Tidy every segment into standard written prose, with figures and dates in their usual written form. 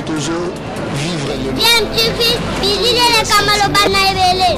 toujours vivre le bien tu fils bilile le kamalo bana ebele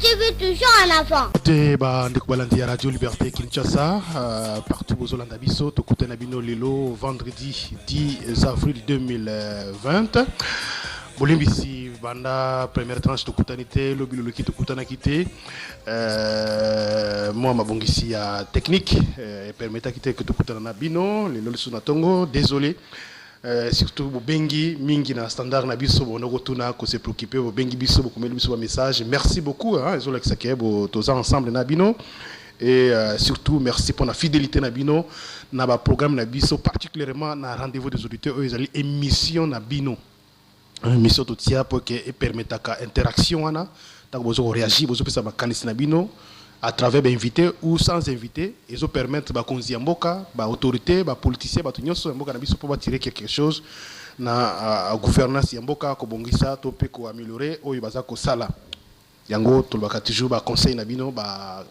tu veux toujours un enfant. Radio Liberté Kinshasa, partout aux Hollandais Bisso, Tokute Nabino Lelo, vendredi 10 avril 2020. Bolimbisi, Banda, première tranche de Kutanité, Lobilo qui te Kutanakité. Moi, ma bongisi à technique, permettant quitter que tu Kutanabino, les Lolusunatongo, désolé. Surtout Bengi mingi na standard na biso bonogotuna ko se préoccuper Bengi biso ko melu biso message. Merci beaucoup hein ezola kisakebo toza ensemble na bino et surtout merci pour la fidélité na bino na ba programme na biso particulièrement na rendez-vous des auditeurs ezali émission na bino émission to tia pour que permettre ka interaction ana ta bozo réagir bozo pesa ba kanisi na bino à travers des invités ou sans invités, ils ont permettre bah konziamboka, bah autorité, bah politicien, bah tout nyonso mboka na biso pour tirer quelque chose na gouvernance yamboka ko bongisa to pe ko améliorer oyo baza ko sala. Yango to baka toujours ba conseil na bino ba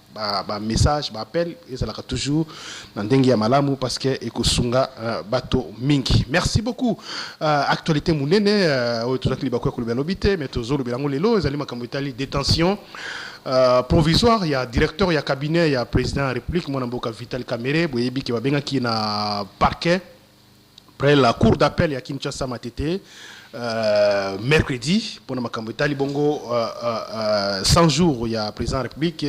message, ba appel et ça la toujours na ndenge ya malamu parce que ekosunga bato mingi. Merci beaucoup. Actualité munene oyo to zakli ba ko lo lobité mais to zo lo belango lelo ezali makambo itali détention provisoire, il y a directeur, il y a cabinet, il y a président de la République, mon amboka Vital Kamere, boyebi qui va bien qui na parquet. Après la cour d'appel, il y a Kinshasa Matete. Mercredi, pour makambo Itali bongo 100 jours, il y a président de la République,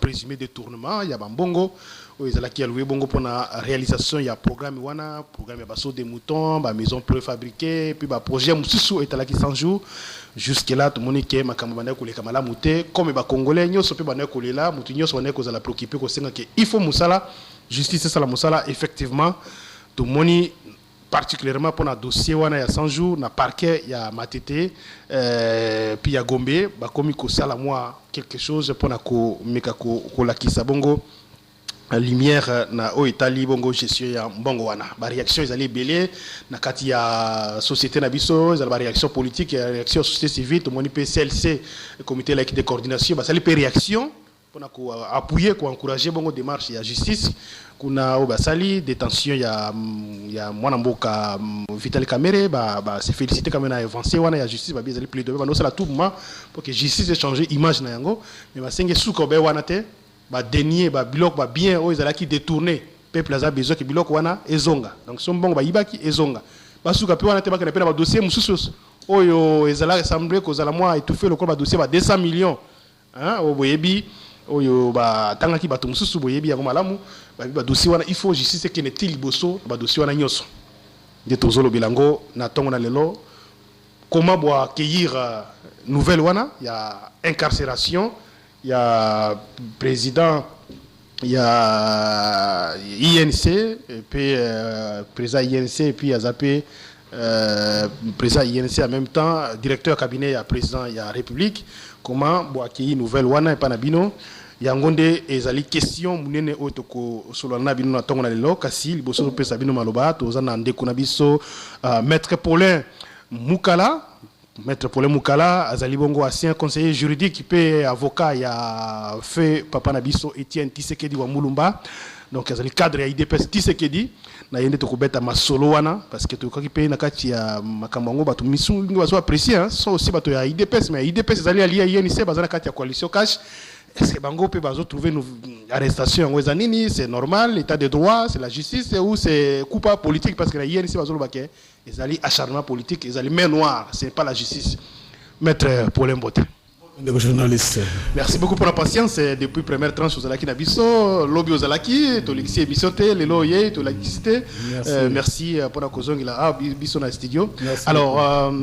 présumé détournement, il y a Bambongo. Il y a loué bongo pour la réalisation, il y a programme wana, programme basso des moutons, maison préfabriquée, puis projet Moussou est à la 100 jours. Jusque là, tout le monde qui makambo banda ko le kamala mouté, comme ba congolais nyo sope banda ko lela, mutu nyo so ko za la préoccuper ko senga que il faut musala, justice c'est ça la musala effectivement. Tout le monde particulièrement pour un dossier wana il y a 100 jours na parquet il y a Matete puis il y a Gombe ba komi ko sala moi quelque chose pour na ko meka ko la kisabongo lumière na o Italie bongo gestion ya mbongo wana ba réaction ils allaient belé na kati ya société na biso ils allaient ba réaction politique et réaction société civile tout le monde PCLC comité laïque de coordination ba sali réaction pour na appuyer ko encourager bongo démarche ya justice kuna obasali détention ya mwana mboka Vital Kamere ba se féliciter quand même à avancer wana ya justice ba bizali plaider ba no sala tout moment pour que justice changer image na yango mais ba senge suko be wana te ba denier ba biloko ba bien o ezala ki détourner peuple aza besoin que biloko wana ezonga donc son bongo ba yibaki ezonga ba suka pe wana te ba kana pe na ba dossier mususu oyo ezala semblé ko zala moi étouffer le ba dossier ba 200 millions hein o boyebi oyo ba tangaki bato mususu boyebi yango malamu ba dossier wana il faut justice que netil liboso ba dossier wana nyoso de tozolo bilango na tongo na lelo comment boire accueillir nouvelle wana il y a incarcération il y a président il y a INC et puis président INC et puis il y a zappé président INC en même temps directeur cabinet il y a président il y a République comment boire accueillir nouvelle wana et panabino yangonde ezali question munene otoko solana bino na tongo na lelo kasi liboso pesa bino maloba toza na ndeko na biso maître Paulin Moukala azali bongo ancien conseiller juridique pe avocat ya fait papa na biso Etienne Tshisekedi wa Mulumba donc azali cadre ya IDPS Tshisekedi na yende tokobeta masolo wana parce que tokaki pe na kati ya makambo ngo bato misu ngi bazo apprécier hein so aussi bato ya IDPS mais IDPS ezali ali ya INC bazana kati ya coalition cash. Est-ce que Bango peut trouver une arrestation en Zanini, c'est normal, l'état de droit, c'est la justice ou c'est coupable politique parce que la INC ils allaient acharnement politique, ils allaient main noire, c'est pas la justice. Maître Paulin Bote. Journaliste. Merci beaucoup pour la patience. Depuis première tranche aux Alaki Nabiso, lobby aux Alaki, Tolixi et Bissoté, les loyers, Tolixité. Merci pour la cause. Bisson à studio. Alors,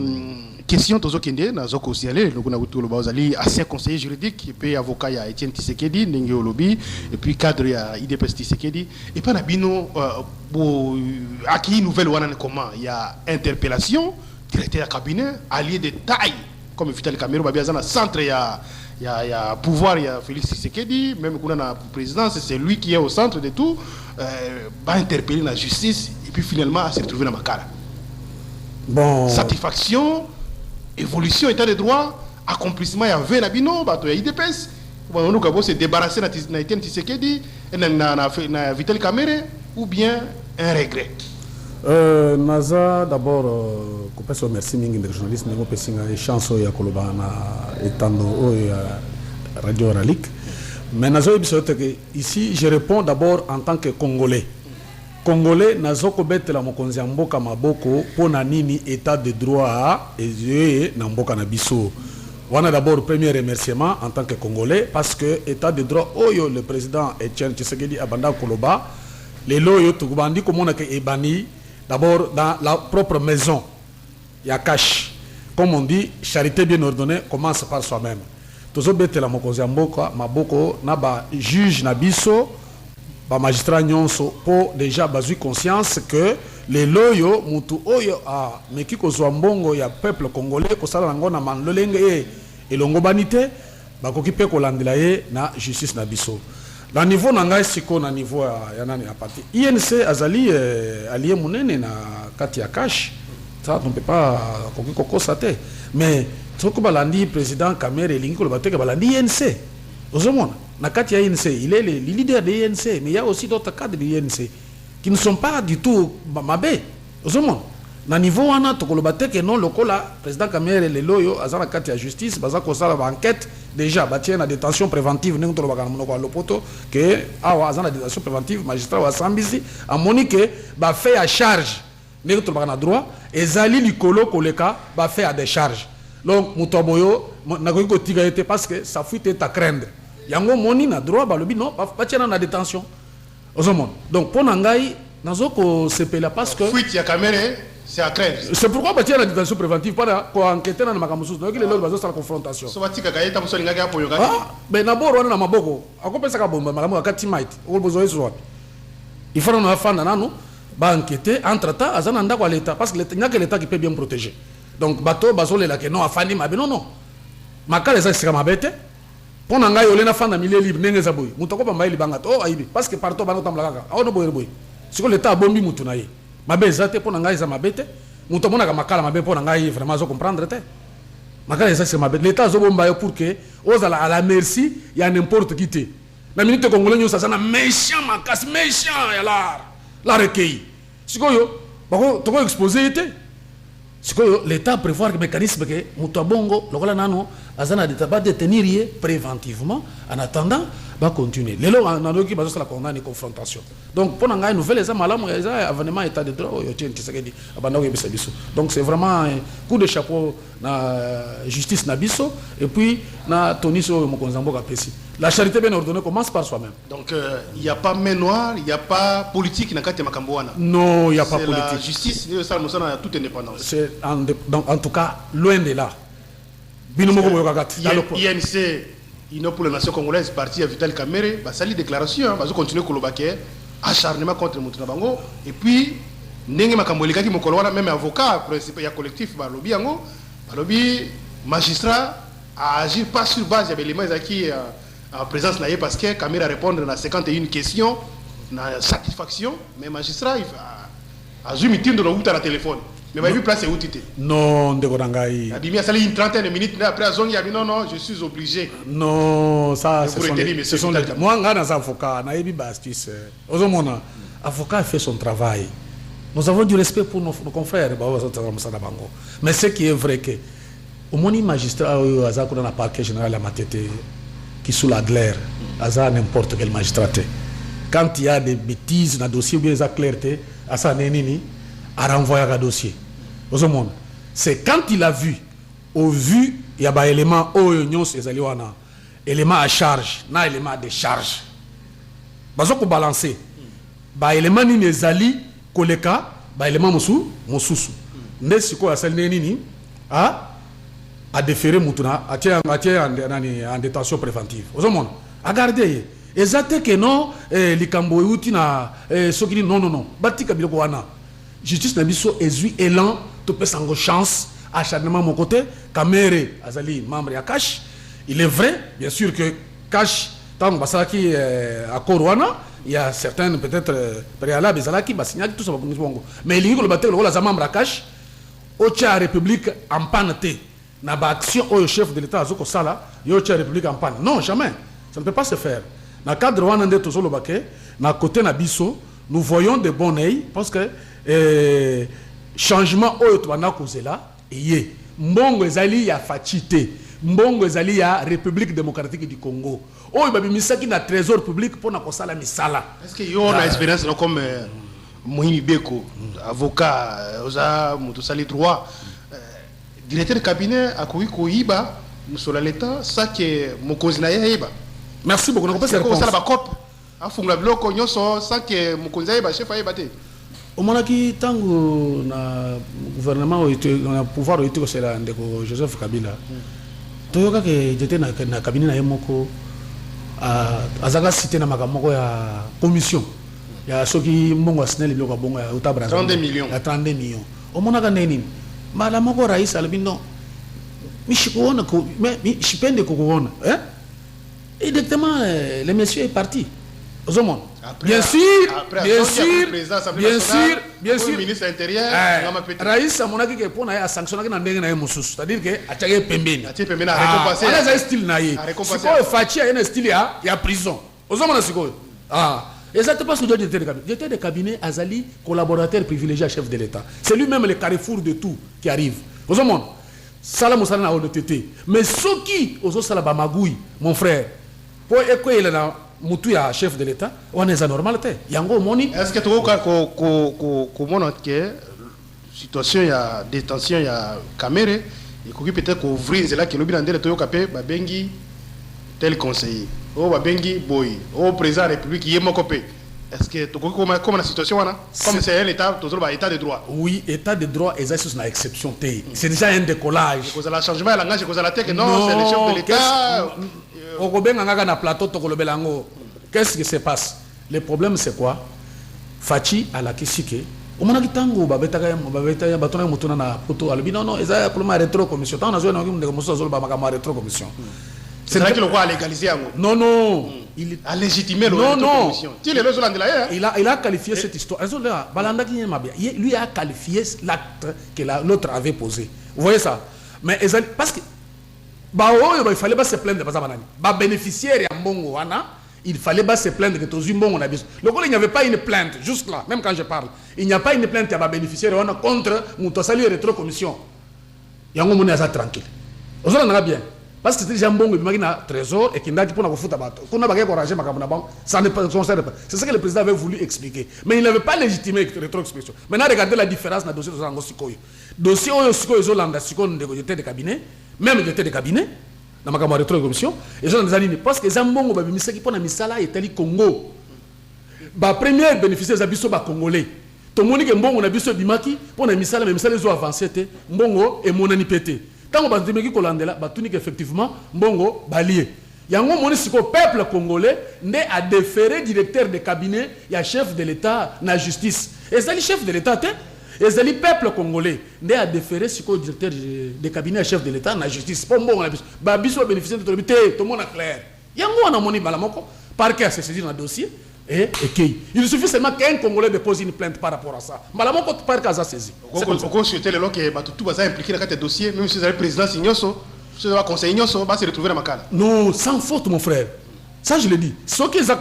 question tozo kende na zoko siale donc na wutu lo bazali ancien conseiller juridique et puis avocat ya Etienne Tshisekedi ndenge olobi et puis cadre ya IDPS Tshisekedi et pas na bino bo aki nouvelle wana comment il y a interpellation directeur de cabinet allié de taille comme Vital Kamerhe ba biazana centre ya pouvoir ya Félix Tshisekedi même kuna na présidence c'est lui qui est au centre de tout ba interpeller la justice et puis finalement se retrouver na makala. Bon. Satisfaction, évolution, état de droit, accomplissement, il y avait Nabino, il y a IDPS. On a se débarrasser de Etienne Tshisekedi, de Vital Kamerhe, ou bien un regret. Naza, d'abord, je remercie les journalistes, mais je suis chanceux de Koloba étando Radio Ralik. Mais ici, je réponds d'abord en tant que Congolais. Congolais nazoko betela mokonzi ya mboka maboko pona nini état de droit et na mboka na biso. Wana d'abord premier remerciement en tant que Congolais parce que état de droit oyo le président Etienne Tshisekedi abanda koloba les loyo tukubandi komona ke ebani d'abord dans la propre maison ya cash. Comme on dit, charité bien ordonnée commence par soi-même. Tozo betela mokonzi ya mboka maboko na ba juge na biso ba magistrat nyonso po déjà bazui conscience que les loyo mutu oyo a meki kozwa mbongo ya peuple congolais ko sala ngo na manlolenge et longo banité ba koki pe ko landela ye na justice na biso na niveau na ngai siko na niveau ya nani ya parti INC azali allié munene na kati ya cash ça on peut pas koki kokosa te mais toko balandi président Kamerhe lingi ko bateka balandi INC ozomona na kati ya INC, il est le leader de l'INC, mais il y a aussi d'autres cadres de l'INC qui ne sont pas du tout mabé. Na niveau wana tokolobate que non lokola président Kamerhe le loyo azana kati ya justice baza ko sala ba enquête déjà batien na détention préventive nengo tolobaka monoko ya lopoto que awa azana détention préventive magistrat wa Sambisi a monique ba fait à charge nengo tolobaka na droit ezali likolo koleka ba fait à décharge. Donc mutoboyo na ko tiga été parce que ça fuite est à craindre. Yango moni na droit balobi non pas tiana na détention ozomon donc pour nangai nazoko sepela parce que fuite ya Kamerhe c'est à craindre c'est pourquoi ba tiana na détention préventive pas ko enquêter na makamusu donc les lois bazo la confrontation so batika kaita muso lingaka apo yoka ben naboro na maboko akopesa ka bomba makamu akati might obozo yeso wapi il faut na fanda nanu ba enquêter entre temps azana ndako à l'état parce que l'état qui peut bien protéger donc bateau bazo le la que non afandi mabe non makala ça c'est mabete pour nga yo lena fanda milieu libre ndenge za boy mutoko ba mbaili banga to aibi parce que partout bana tamla kaka awo no boy boy siko l'état bombi mutu na ye mabe zate pour nga za mabete muto mona ka makala mabe pour nga ye vraiment zo comprendre te makala ça c'est mabete l'état zo bomba yo pour que ozala à la merci ya n'importe qui te na minute congolais nyo ça na méchant makas méchant ya la recueil siko yo bako to ko exposer te siko l'état prévoir que mécanisme que muto bongo lokola nano azana de détenir préventivement en attendant va continuer les lois na loki bazo la condamner confrontation donc pour nga nouvelle ça malamu ça avènement état de droit yo tient Tshisekedi abanda ko bisa biso donc c'est vraiment un coup de chapeau na justice na biso et puis na toniso mokonzi mboka pesi la charité bien ordonnée commence par soi-même donc il y a pas main noire il y a pas politique na kati makambo wana non il y a pas politique la justice ni ça mosana toute indépendance c'est en tout cas loin de là INC Union pour la nation congolaise parti à Vital Kamerhe bah sali déclaration bah continuer kolobaké acharnement contre Moutouna Bango et puis ndenge makambo likaki mokolo wana même avocat principal ya collectif ba lobby yango ba lobby magistrat a agir pas sur base ya éléments qui en présence là parce que Kamerhe a répondre à 51 questions na satisfaction mais magistrat il a zoomé dans le route à la téléphone. Mais vous place où tu étais? Non, Ndegorangai. Il a fallu une trentaine de minutes, mais après, il a dit non, je suis obligé. Non, ça, ce sont les... Moi, je suis avocat, je suis astuce. L'avocat fait son travail. Nous avons du respect pour nos confrères. Mais ce qui est vrai, que au moins, magistrat, dans le parquet général à Matete, qui sous la glaire, n'importe quel magistrat. Quand il y a des bêtises dans le dossier ou bien des clartés, à ça, a renvoyé un dossier. C'est quand il a vu, au vu, il y a des éléments, éléments à charge, na éléments à décharge. Bazo ko balancer. Ba élément ni nezali koleka, ba élément mosusu. Ndesiko asali nini? Ah, a déféré Moutuna, a été en détention préventive. Aux hommes, regardez, exactement que non, les Camboyouti na, ceux qui disent non, Bati Kabiloko wana. Justice Nabiso ezui élan, tout peut s'en chance, acharnement mon côté, Kamere Azali, membre ya Cash. Il est vrai, bien sûr que Cash, tant que Basaki à Korwana, il y a certaines peut-être préalables, Zalaki, Bassignac, tout ça va comme mais il y a le bâtiment, le membre à Cash, au Tchad République en panne. Na ba action au chef de l'État azoko sala yo tcha république en panne. Non, jamais. Ça ne peut pas se faire. Na cadre wana nde tozolo baké, na côté na biso, nous voyons de bon œil parce que changement oyo to bana kozela yé. Mbongo ezali ya facité. Mbongo ezali ya République démocratique du Congo. Oyo babi misaki na trésor public pour na kosala misala. Est-ce que yo na expérience comme Moïni Beko, avocat, oza mutu sali droit directeur de cabinet a Koiba, sur l'État, ça qui est mon cousin Yaïba. Merci beaucoup. On c'est ça la COP. A fungla bloco nyoso ça que mon cousin Yaïba chef Yaïba té. Au moment qui tango na gouvernement on a pouvoir été que c'est là ndeko Joseph Kabila. Toyoka que j'étais na cabinet na yemoko azaka cité na makamoko ya commission. Ya soki mbongo asnel biloko bongo ya utabra 32 millions. Ya 32 millions. Au moment ka neni Madame Moko Raïs Albino, mais je peine de Kokoona. Exactement, le monsieur est parti. Aux hommes. Bien sûr, le ministre intérieur, Raïs Amonaki qui pour a sanctionné dans des moussous, c'est-à-dire que a tchagé pembeni. A tchagé pembeni a récompensé. On a style naïe. Si quoi Fachi a un style il y a prison. Aux hommes c'est quoi? Exactement parce que j'étais de cabinet Azali, collaborateur privilégié à chef de l'État. C'est lui-même le carrefour de tout qui arrive. Aux hommes, Salam Moussala n'a honnêteté. Mais ceux qui, aux autres Salaba Magoui, mon frère, pour écouter le Moutouya chef de l'État, on est à normalité. Yango Moni. Est-ce que tu vois comment que situation il y a détention il y a caméra et qu'on peut-être ouvrir c'est là que le bilan de l'État capé babengi tel conseiller. Oh babengi boy. Oh président de la République qui est mon copé. Est-ce que tu vois comment la situation là? Comme c'est un État, tu as état de droit. Oui, état de droit exerce une exception. C'est déjà un décollage. Cause la changement de langage, cause la tête non, c'est le chef de l'État. Au Gobeng on a un plateau Tokolobelango. Qu'est-ce qui se passe? Le problème c'est quoi? Fachi à la Kisike. Au moment où tango babeta batona mutuna na poto albino non, ils ont problème rétro commission. Tant on a joué dans une commission zolo ba makama rétro commission. C'est là que le roi a légalisé en Non. Il a légitimé le commission. Il a qualifié cette histoire. Lui a qualifié l'acte que l'autre avait posé. Vous voyez ça? Mais parce que il fallait pas se plaindre de bénéficiaire à Mbongo il fallait pas se plaindre que tous les Mbongo na biso. Le il n'y avait pas une plainte juste là, même quand je parle. Il n'y a pas une plainte à bénéficiaire contre Moutosali rétro commission. Yango moni asa tranquille. Vous avez bien. Parce que c'est déjà bon, il y a un trésor et qu'il n'a pas de foot à battre. Ça ne concerne pas. C'est ça que le président avait voulu expliquer. Mais il n'avait pas légitimé la rétro-expression. Maintenant, regardez la différence dans le dossier de Zango Sikoyo. Le dossier de Zolanda Sikoyo de cabinet, même de cabinet, dans ma rétro-commission, et j'en ai dit, parce que Zambongo, qui pour la misala et tali Congo. La première bénéficiaire de la Congolais. Tout le monde qui est bon, on a vu ce bimaki, pour la misala, mais misala, ils ont avancé, Mbongo et mon pété. Quand on va dire que effectivement, Mbongo balié. Il y a un moment où le peuple congolais n'est à déférer directeur de cabinet, il y a chef de l'État, la justice. Et c'est le chef de l'État, et c'est le peuple congolais n'est à déférer le directeur de cabinet, chef de l'État, la justice. Pour moi, on a bénéficié de tout le monde est clair. Il y a un moment où par qui s'est saisi dans le dossier. Il suffit seulement qu'un Congolais dépose une plainte par rapport à ça. Malamon par cas saisi. Pourquoi souhaiter le lot que tout va impliquer dans le dossier, même si vous avez le président Signoso, si vous avez le conseil Signoso, va se retrouver dans ma cale. Non, sans faute, mon frère. Ça, je le dis. Ce qui est ça,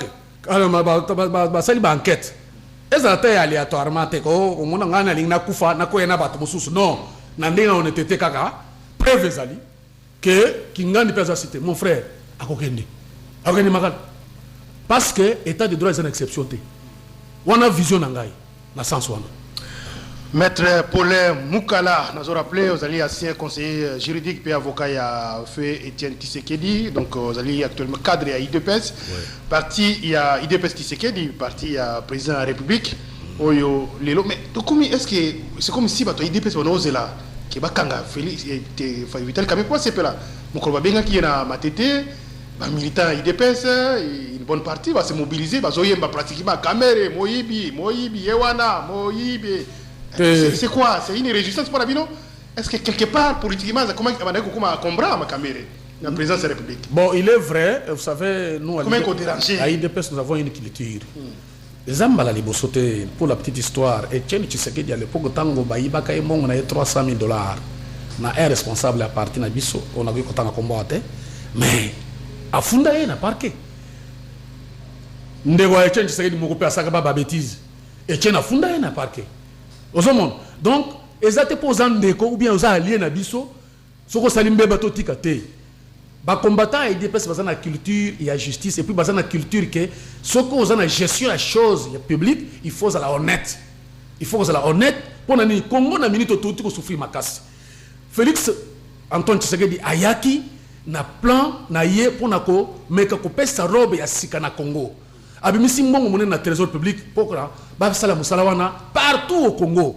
c'est une enquête. Est-ce que c'est aléatoirement non, on était kaka, preuve ezali, que Kingani peut citer. Mon frère, à Kokende. À Kokende Makal. Parce que l'état de droit est une exception. On a vision dans le sens où on a. Maître Paulin Moukala, nous avons rappelé, vous allez ancien conseiller juridique et avocat à Feu Etienne Tshisekedi, donc vous allez actuellement cadre à IDPS. Parti, il y a IDPS Tshisekedi, parti à président de la République. Mais est-ce que c'est comme si IDPS on ose là qui va kanga Félix et Vital Kamere quoi c'est là mon collègue bien qui est na matete ba militant IDPS une bonne partie va se mobiliser va zoyemba pratiquement Kamere Moyibi Ewana Moyibi c'est quoi c'est une résistance pour la bino est-ce que quelque part politiquement comment on comprend ma Kamere la présidence de la République bon il est vrai vous savez nous à IDPS nous avons une culture les ambala libosote pour la petite histoire et Etienne Tshisekedi à l'époque tango baïbaka et mon on a $300,000 na un responsable à partir na biso on a vu qu'on a combattu mais à funda na parquet ndego Etienne Tshisekedi moko pe asaka ba bêtise Etienne afunda na parquet ozomon donc ezate posant ndeko ou bien oza allié na biso soko salimbe bato tikate ba combattant et DPS basana culture et la justice et puis basana culture que soko ozana gestion la chose publique il faut la honnête pour nani Congo na minute tout ko souffrir makasi Félix Antoine Tshisekedi ayaki na plan na ye pour nako meka ko pesa robe ya sika na Congo abimisi mbongo monene na trésor public pokra ba sala musala wana partout au Congo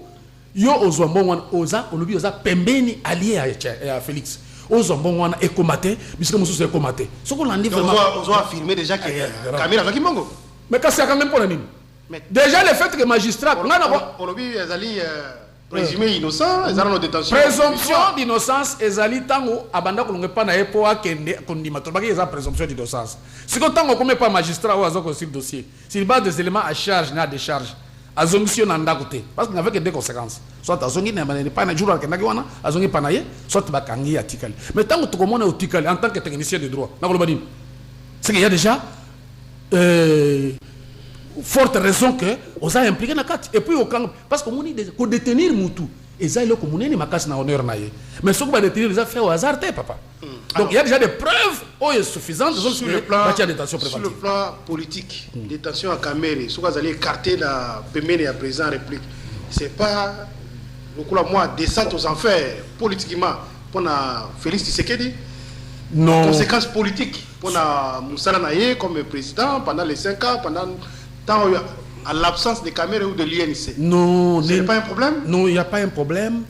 yo ozwa mbongo wana oza olobi oza pembeni allié à Félix ozo mbongo wana ekomate bisika mususu ekomate soko landi vraiment ozo affirmer déjà que Kamere azaki mbongo mais kasi akanga mpona nini déjà le fait que magistrat olobi ezali présumé innocent ezali no détention présomption d'innocence ezali tango abanda kolonge pa na epo akende kondima to baki eza présomption d'innocence siko tango comme pas magistrat ou azoko sur dossier s'il base des éléments à charge na décharge azongisi na ndako te parce qu'il avait des conséquences soit azongi na pas na jour akendaki wana azongi pa na ye soit bakangi atikali mais tango tokomona otikali en tant que technicien de droit na koloba nini c'est qu'il y a déjà forte raison que on a impliqué na kati et puis parce que moni ko détenir mutu eza ile ko munene makasi na honneur na ye mais ce que va détenir les affaires au hasard papa donc il y a déjà des preuves suffisantes sur le plan détention préventive. Sur le plan politique détention à Kamere ce que allez écarter la pemene à président République c'est pas moi descente aux enfers politiquement pour na Félix Tshisekedi non conséquences politiques pour na Moussala Naye comme président pendant les 5 ans pendant à l'absence de Kamere ou de l'UNC. Non, ce n'est pas un problème. Non, il n'y a pas un problème.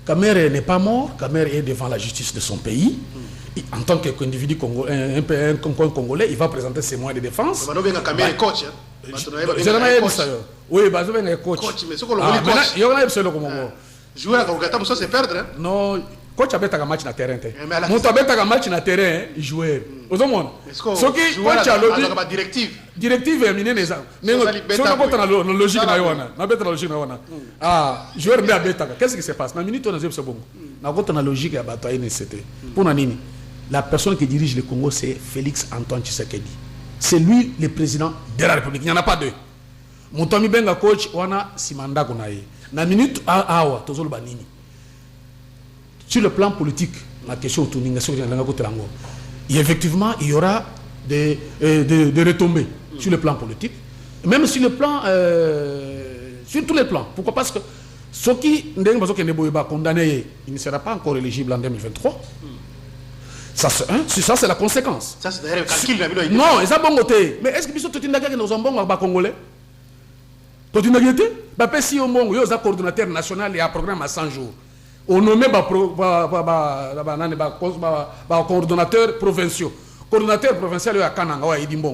Kamere n'est pas mort. Kamere est devant la justice de son pays. En tant qu'individu congolais, un Congolais, il va présenter ses moyens de défense. Kamere est coach. Oui, il est coach. Mais ce qu'on a coach. Il y a un jouer à Kogata, c'est perdre. Non. Coach a un match na terrain. Mon a match na terrain, joueur. Aux hommes. Ce qui coach a le directive est minée. C'est la logique na yona. Na beta logique na yona. Ah, joueur bien beta. Qu'est-ce qui se passe? Na minute on a c'est bon. Na bota na logique ya bato NCT. Pour nani? La personne qui dirige le Congo c'est Félix Antoine Tshisekedi. C'est lui le président de la République. Il n'y en a pas deux. Mutomi benga coach wana simanda kunaye. Na minute awa tozolo banini. Sur le plan politique, la question effectivement, il y aura des retombées sur le plan politique, même sur le plan, sur tous les plans. Pourquoi? Parce que ce qui est condamné, il ne sera pas encore éligible en 2023. Ça, c'est la conséquence. Ça, c'est d'ailleurs le calcul. Non, et ça bon côté. Mais est-ce que nous sommes en Congolais? Si on est un coordonnateur national et un programme à 100 jours. On nomme coordonnateur provincial. Coordonnateur provincial à Kananga,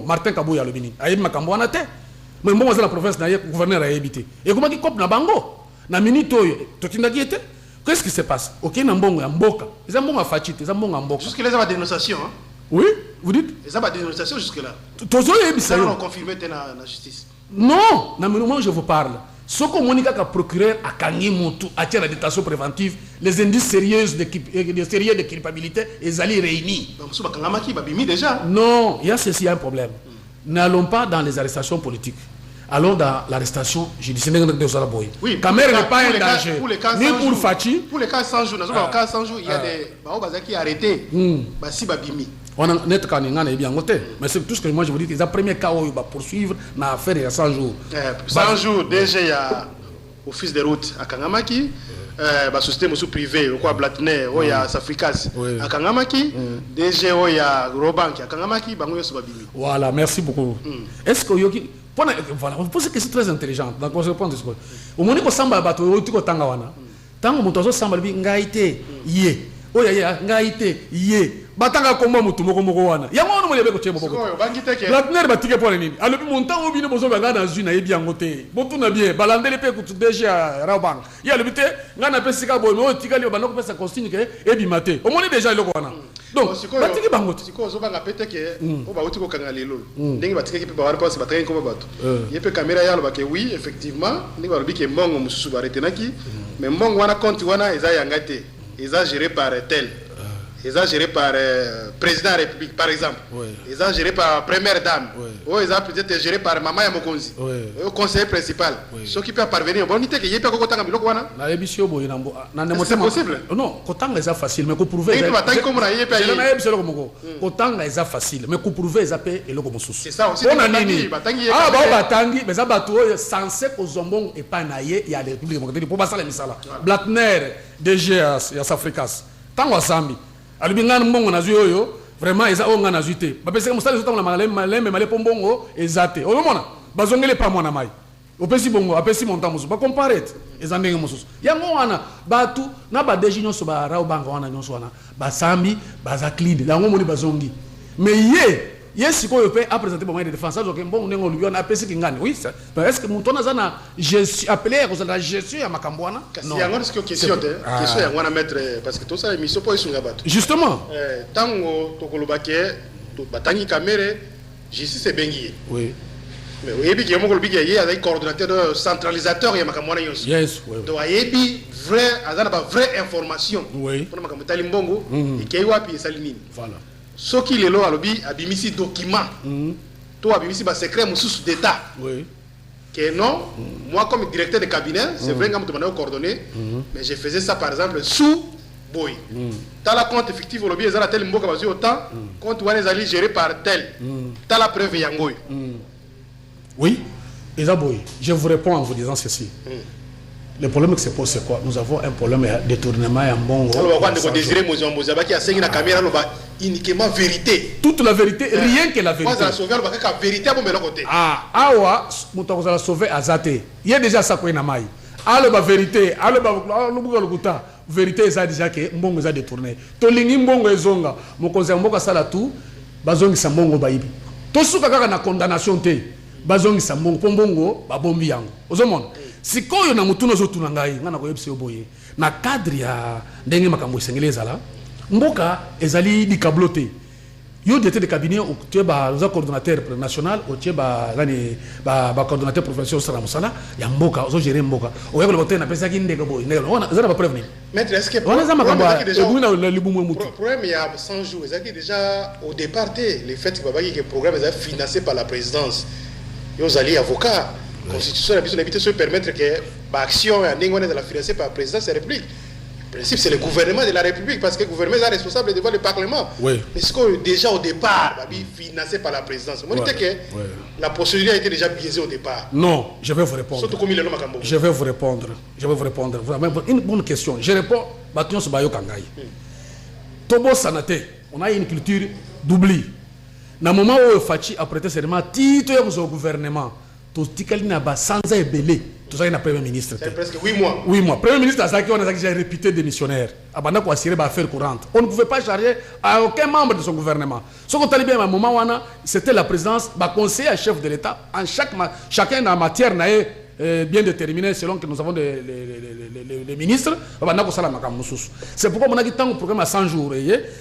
Martin Kabouya le Bini. Aïe Makambo en atte. Mais moi, c'est la province, le gouverneur a habité. Et comment il coupe na bango? Na minute, qu'est-ce qui se passe? Ok, Nambongo, Mboka. Les Ambonga Fachit, les Ambonga Mboka. Jusque-là, ils ont des dénonciations. Oui, vous dites? Ils ont des dénonciations jusque-là. Ils ont confirmé la justice. Non, moi je vous parle. Ce que Monica a procureur à Kangi Moutou attire la détention préventive, les indices sérieux de culpabilité, ils allaient réunis. Non, il y a ceci un problème. N'allons pas dans les arrestations politiques. Allons dans l'arrestation judiciaire de Zaraboy. Oui, Kamere n'est pas un danger. Ni pour Fachi. Pour les cas 100 jours, il y a des Baobazaki qui arrêtés. Basi Babimi. On a net kaningana bien noté. Mais c'est tout ce que moi je vous dis. Les premiers cas où il va poursuivre na affaire il y a 100 jours. 100 jours déjà il y a office de route à Kangamaki. Société musu privée quoi Blatner il y a Safricas à Kangamaki. déjà il y a Robank à Kangamaki bango yo Babimi. Voilà, merci beaucoup. Est-ce que yoki voilà, vous posez une question très intelligente. Donc on se répond de ce que au moment où samba bato otiko tanga wana. tant que moto samba bi ngaite ye oya ya ngaite ye batanga komba mutu moko wana yango ono molebe ko chemo boko Blackner batike pour nini alobi montant obi ne bozo banga na zui na yebi yango te botu na bien balandele pe kutu déjà Rawbang ya alobi te ngana pesika boy no tikali obana ko pesa consigne ke ebi mate omoni déjà iloko wana donc batike bango siko zo banga pete ke o ba utiko kanga lelo ndenge batike ke ba wana passe batenge ko bato yepe caméra yalo ba ke oui effectivement ndenge balobi ke mbongo mususu ba retenaki mais mbongo wana compte wana eza yangate eza géré par tel. Ils ont géré par président de la République, par exemple. Ils ont géré par première dame. Ou ils ont peut-être géré par Mama Yamokonzi. Le conseiller principal. Ce qui peut parvenir. Bon, il y a pas de temps c'est possible. Non, Kotanga est facile, mais qu'on prouve. Kotanga est facile, mais qu'on prouve et le Gomosous. C'est ça aussi. Ah, bah, Batangi, mais ça bateau censé qu'aux zombons et pas naïe, il y a des Républiques démocratiques. Pour passer la misala. Blackner, DGS, Yas Africas. Tant que Sambi. Alubingana mbongo na zuyo vraiment eza onga na zuite ba pesa musala zota na maleme male pombongo ezate omona bazongele pa mwana mai opesi bongo apesi monta musu ba compare eza ndenge mususu yango wana batu na ba deji nyonso ba Rawbang wana nyonso wana ba sambi baza clean yango moni bazongi mais yes ko yope a présenter bon moyen de défense donc bon ndenge olubiona apesi kingani oui est-ce que mutona zana gestion appelé à la gestion ya makambwana non yango est-ce que question de question ya wana mettre parce que tout ça émission pour isunga bato justement tango tokolobake to batangi caméra justice bengi oui mais oyebi ki yomoko lobiki ye avec coordonnateur centralisateur ya makambwana yonso yes oui donc ayebi vrai azana ba vraie information oui pour makamutali mbongo ikei wapi esalinini voilà ce qui lelo alobi abimisi document to abimisi ba secret mususu d'état oui que non moi comme directeur de cabinet c'est vrai que je me coordonné mais je faisais ça par exemple sous boy t'as la compte effectif alobi ezala tel mboka bazu autant compte wana ezali géré par tel t'as la preuve yangoy oui eza boy je vous réponds en vous disant ceci. Le problème que c'est pour c'est quoi? Nous avons un problème de détournement et en bon. Uniquement vérité. Toute la vérité, rien que la vérité. Moi, sauver la vérité pour me côté. Ah, awa, nous allons sauver Azate. Il y a déjà ça quoi na mai. Alors la vérité, alors la vérité est déjà que mbongo est détourné. Tolingi mbongo ezonga, mokonzi mboka sala tout, bazongi sa mbongo baibi. Tosuka kaka na condamnation te. Bazongi sa mbongo pombongo babombi yango. Ozomona. Sikoyo na mutuno zotu na ngai ngana ko yebise oboye na cadre ya ndenge makambo esengeleza la mboka ezali dikablote yo directeur de cabinet o teba za coordonnateur national o teba ngani ba coordonnateur professionnel sala musala ya mboka ozo gérer mboka o yako lokote na pesa ki ndenge boye ndenge ona zana ba preuve ni maître est-ce que on za makambo ebuna libumu mutu problème ya 100 jours ezaki déjà au départ les faits que babaki que programme est financé par la présidence yo zali avocat constitution la habitude se permettre que l'action de la financée par la présidence de la République. Le principe, c'est le gouvernement de la République, parce que le gouvernement est responsable devant le Parlement. Oui. Mais ce qu'on déjà au départ, financé par la présidence. Moi, je dis que la procédure a été déjà biaisée au départ. Non, je vais vous répondre. Surtout comme il est là, je vais vous répondre. Je vais vous répondre. Vraiment, une bonne question. Je réponds. Bâton Sobayo Kangai. Tobo Sanate, on a une culture d'oubli. Dans le moment où Fachi a prêté serment, titre au gouvernement. Tout ce sans belé, tout ça, il y a un premier ministre. C'est presque 8 mois. 8 mois. Premier ministre, on a déjà réputé démissionnaire. Abanda ko assurer affaire courante. On ne pouvait pas charger à aucun membre de son gouvernement. Ce qu'on a dit bien à un moment, c'était la présidence, conseiller à chef de l'État, en chacun dans la matière bien déterminé selon que nous avons les ministres. C'est pourquoi on a dit tant que programme à 100 jours.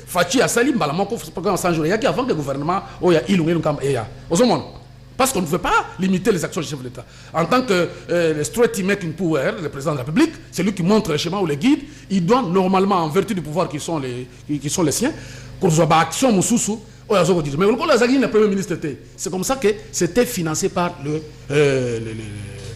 Fachi a sali, programme à 100 jours. Il y a avant que le gouvernement, parce qu'on ne veut pas limiter les actions du chef de l'État. En tant que le straight making power, le président de la République, c'est lui qui montre le schéma ou le guide, il doit normalement, en vertu du pouvoir qui sont les siens, qu'on soit action moussoussou, mais le premier ministre c'est comme ça que c'était financé par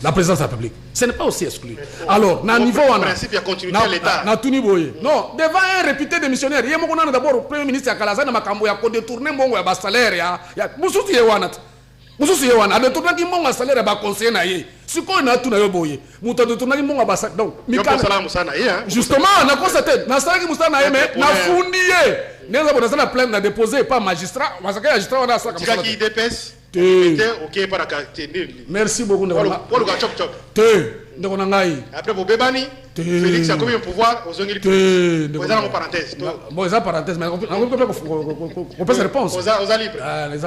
la présidence de la République. Ce n'est pas aussi exclu. Alors, dans le niveau en principe, il y a continuité à l'État. Non, devant un réputé démissionnaire, il y a d'abord le premier ministre à Kalazan, il y a détourné mon salaire, il y a Moussouti Yewanat. Mususu yewana adetuna ki monga salaire ba conseiller na ye siko na tuna yo boye muto detuna ki monga ba donc mikana salamu sana ye justement na constater na salaire ki musana ye mais na fundi ye neza bona sana plainte na déposer pas magistrat wasaka magistrat wana saka musana qui dépêche OK para ka merci beaucoup Paul chop chop te ndeko na ngai après bobebani Félix a combien de pouvoir aux ongili vous avez une parenthèse bon ça parenthèse mais on peut se réponse aux libre les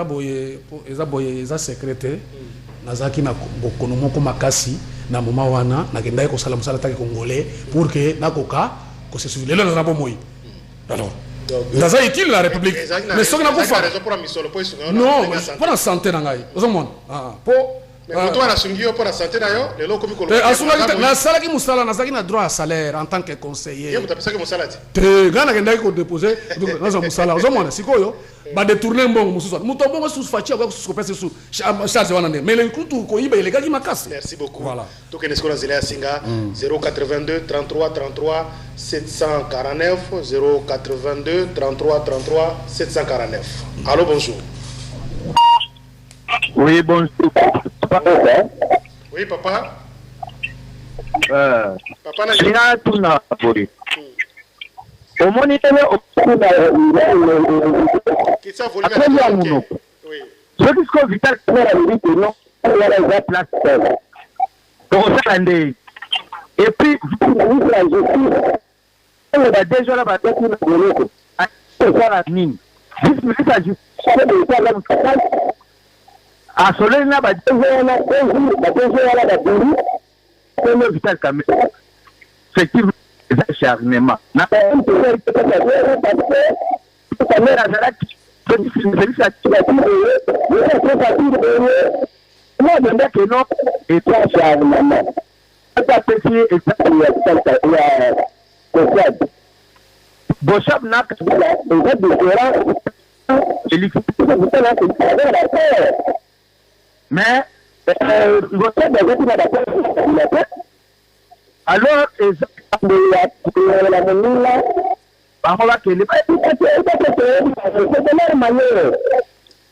aboye les secrétaire nazaki na bokono moko makasi na moma wana na kendai ko sala musala taki congolais pour que nakoka ko se souvenir là na bomoyi alors ça est utile la république mais ce que na kufa non pour la santé na ngai ozomona pour mais quand on a sungio pour la santé d'ailleurs les locaux comme la sala qui musala nazaki na droit à salaire en tant que conseiller yé mutapesa que musala te gana kendai ko déposer dans musala ozomona sikoyo ba détourner mbongo mususu muto mbongo susu fachi kwa susu pesa susu charge wana mais le kutu ko iba ilegal ki makasi merci beaucoup voilà to kenes ko zela singa 082 33 33 749 082 33 33 749 allô bonjour. Oui, bonjour. Oui, papa. Papa n'a tout n'a pas. Au moniteur, qui ça volume. Oui. Ce qui se vital pour la vérité, non, il y a la place. Pour ça, et puis, la justice, on a déjà la bataille pour le loco. C'est ça la mine. Juste, mais ça, juste, à Solena, le vital quand même. Effectivement, c'est acharnement. Mais alors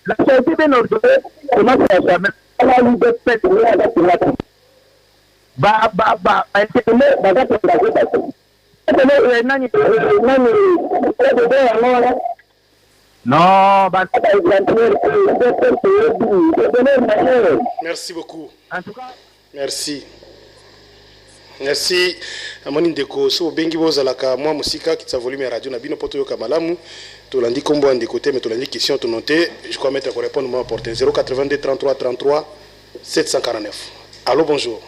la société de notre commence à jamais non, merci beaucoup. En tout cas, merci. Merci. Amoni ndeko so bengi bozalaka moi musika qui sa volume radio na bino poto yoka malamu to landi kombo ande côté mais to landi question to noter je crois mettre pour répondre moi porter 082 33 33 749. Allô bonjour.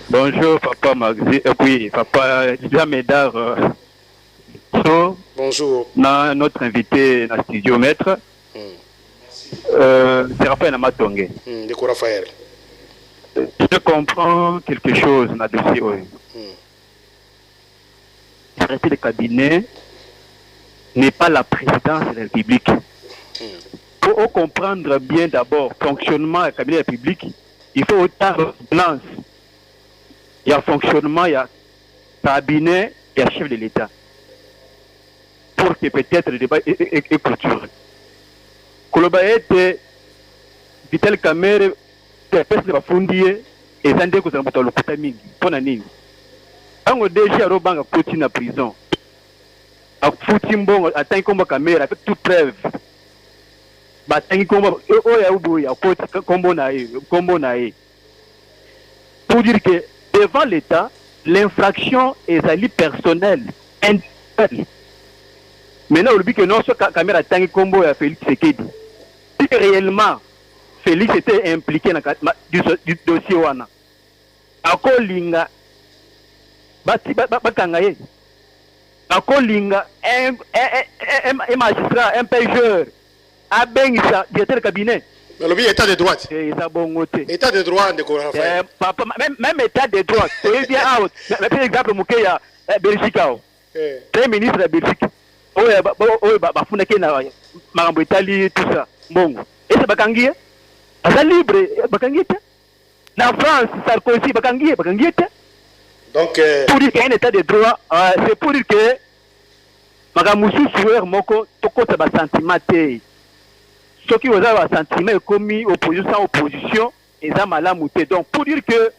Bonjour papa Maxi oui papa Jamédar bonjour. Notre invité na studio maître c'est Raphaël Amatonge. De Raphaël. Je comprends quelque chose dans le dossier. Le cabinet n'est pas la présidence de la République. Pour comprendre bien d'abord le fonctionnement du cabinet de la République, il faut autant de balance. Il y a fonctionnement, il y a cabinet, il y a chef de l'État. Pour que peut-être le débat est clôturé. Kolobaete, Vital Kamere, pesa bafundie ezande ko zamba to lokuta mingi pona nini ango deja robanga koti na prison afuti mbongo atangi komba kamera avec toute preuve batangi komba oya uboya koti kombo na e pour dire que devant l'état l'infraction est ali personnelle individuelle maintenant le but que non ce caméra atangi kombo ya Félix Sekedi si réellement Félix était impliqué dans du dossier wana. Akolinga bakangaye. Akolinga un magistrat, un pêcheur. Abengisa directeur de cabinet. Mais le état de droite. État de droit de Raphaël. Papa même état de droit. C'est bien out. Par exemple Mukeya Belgique. Premier ministre de Belgique. Oya bafuna kena marambo Italie tout ça. Bon. Et c'est bakangiye. C'est libre, bakangite. La France, Sarkozy, bakangite. Donc, pour dire qu'il y a un état de droit, c'est pour dire que Magamusu Souer Moko, toko c'est un sentiment. Ce qui vous a un sentiment commis opposition, et ça m'a la mouté. Donc, pour dire que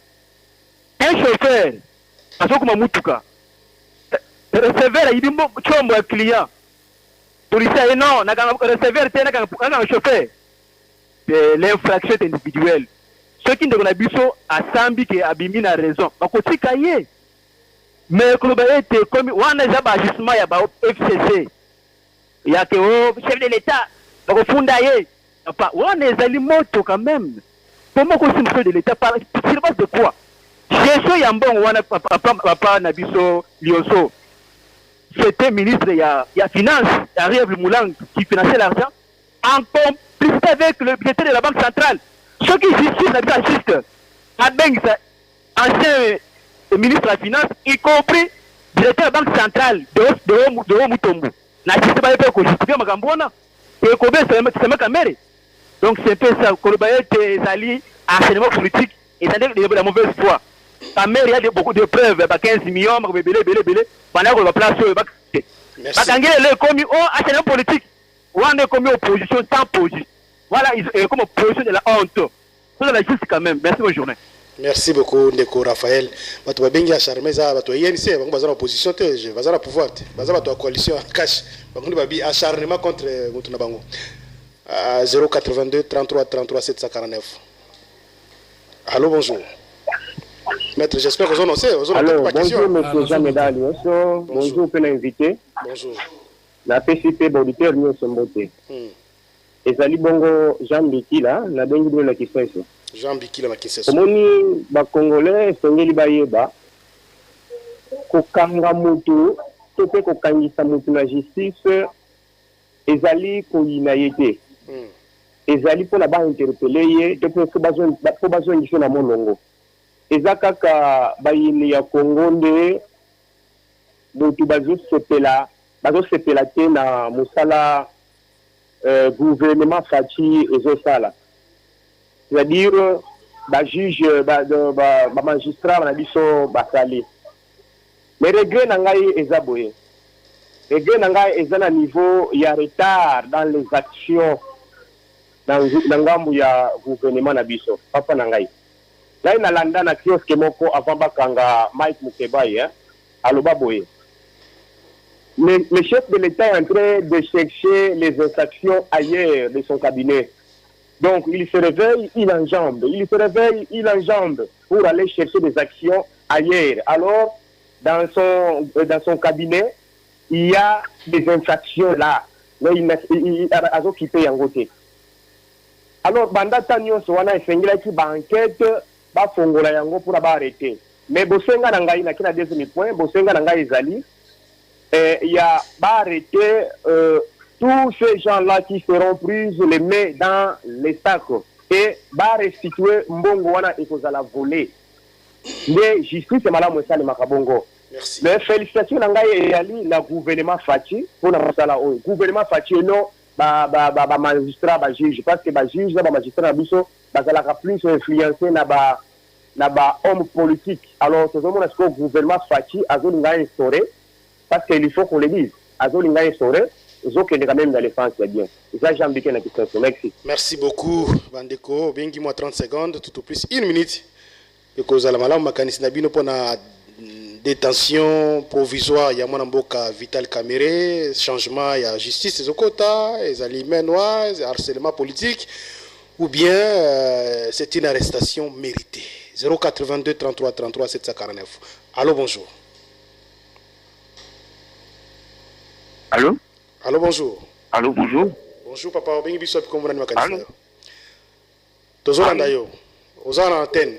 un chauffeur, parce que comme Moutuka, receveur, il dit un client. Pour dire non, receveur, c'est un chauffeur. L'infraction est individuelle. ceux qui ndeko na biso asambi ke abimi na raison bakotika ye mais koloba ete comme wana eza baajustement ya ba FCC ya ke chef de l'état bakofunda ye pas wana ezali moto quand même comment ko chef de l'état par sur base de quoi gestion ya mbongo wana papa na biso Lioso c'était ministre ya finance Ariel Moulang qui finançait l'argent en complicité avec le directeur de la banque centrale ceux qui justice la vie juste à Benga ancien ministre de la finance y compris directeur de la banque centrale de Mutombo na justice ba pe ko justifier makambo wana et ko be c'est kamere donc c'est un peu ça Kolobaye ezali enseignement politique et ça de la mauvaise foi kamere il y a beaucoup de preuves ba 15 millions ba belé pendant que la place ba bakangé le commis enseignement politique on est comme opposition sans position voilà comme opposition de la honte c'est la justice quand même merci bonne journée. Merci beaucoup Ndeko Raphaël. Bato babengi a charmer za bato INC bango bazana opposition te je bazana pouvoir te bazana bato coalition cash bango babi acharnement contre mutu na bango 082 33 33 749. Allô bonjour. Maître j'espère que vous en savez pas question. Bonjour monsieur Jean Médal bonjour pour l'invité. Bonjour. La PCP auditeur nous sommes beauté. Ezali bongo Jean Bikila na bengi de la Kiseso. Jean Bikila na Kiseso. Moni ba congolais sengeli bayeba ko kanga mutu to pe ko kangisa mutu na justice ezali ko inayete. Ezali pour la ba interpeller ye to ko bazon ngisho na molongo. Ezakaka bayini ya Congo nde mutu bazo sepela te na musala gouvernement Fachi et Sala. C'est-à-dire, juge, magistrat, basali. Mais regret n'angaï ezaboye. Regret n'angaï ezana niveau, il y a retard dans les actions dans l'angambu ya gouvernement nabiso. Papa n'angaï. Là, il y a landa na kiosque moko avant bakanga Mike Mukebaye, aloba boye. Le chef de l'État est en train de chercher les infractions ailleurs de son cabinet. Donc, il se réveille, il enjambe. Il se réveille, il enjambe pour aller chercher des actions ailleurs. Alors, dans son cabinet, il y a des infractions là. Mais il a occupé en côté. Alors, Banda Tanyo Sowana et Fengila qui enquête, va fongola yango pour arrêter. Mais Bosenga Nangaï n'a qu'un deuxième point, Bosenga Nangaï Zali. Il y a arrêté tous ces gens-là qui seront pris les mains dans les sacs et restituer Mbongo wana et la voler. Mais justice c'est madame Moussa le Makabongo. Merci. Mais félicitations nangai yali la gouvernement Fachi pour na masala o. Gouvernement Fachi non ba magistrat ba juge parce que ba juge ba magistrat biso bazalaka plus influencé na ba homme politique. Alors tout le monde est-ce que gouvernement Fachi azolinga instauré parce qu'il faut qu'on le dise. Azolinga instauré Zoke est quand même dans les France, c'est bien. Merci. Merci beaucoup, Bandeko. Bengi moi 30 secondes, tout au plus 1 minute. Because à la malam makanis nabino pour la détention provisoire, il y a mon amboka Vital Kamere, changement, il y a justice des Okota, les aliments noirs, harcèlement politique, ou bien c'est une arrestation méritée. 082 33 33 749. Allô, bonjour. Allô? Allô, bonjour. Allô, bonjour. Bonjour, papa. Bengi biso comme on a mécanicien. Tozolanda yo. Ozana antenne.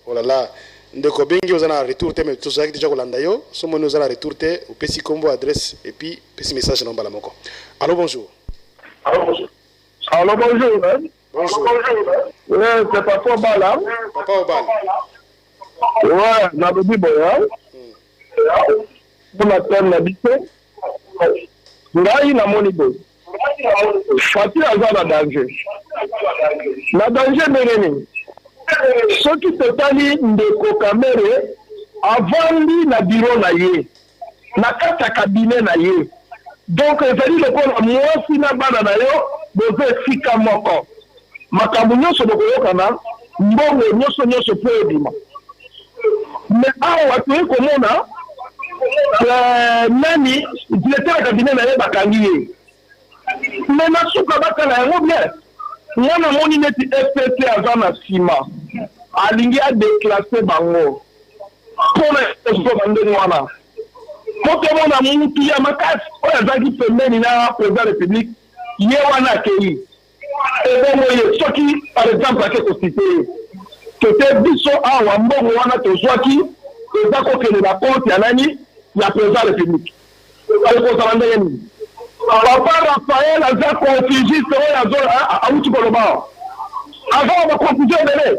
Oh là là. Ndeko bengi ozana retour te mais tozaki déjà kolanda yo. Somo nous ozana retour te au pesi combo adresse et puis pesi message na mbala moko. Allô, bonjour. Allô, bonjour. Allô, bonjour. Bonjour. Ouais, c'est Papa Obala. Papa Obala. Ouais, na bibi boya. Pour la terre l'habité. Ngai na moni boy. Fati aza na danger. Na danger menene. Ce qui te tali Ndeko Kamere avandi na bureau na ye. Na kata cabinet na ye. Donc ezali lokola mwasi na bana na yo boze fika moko. Makambo nyonso bokoyokana mbongo nyonso po ebima. Mais awa toye komona nani directeur ya cabinet na ye bakangi ye. Mais na suka bakala yango bien. Mwana moni neti FPC aza na sima. alingi adéclasse bango mpona ezo bandenge wana po tomona mutu ya makasi oyo azalaki pembeni na président république ye wana akei ebongo ye soki par exemple ake kosite ye tote biso awa mbongo wana tozwaki eza kokende bakonte ya nani ya président république alikozala ndenge nini papa Raphaël aza confugiste oyo awuti koloba aza baconfusion ebele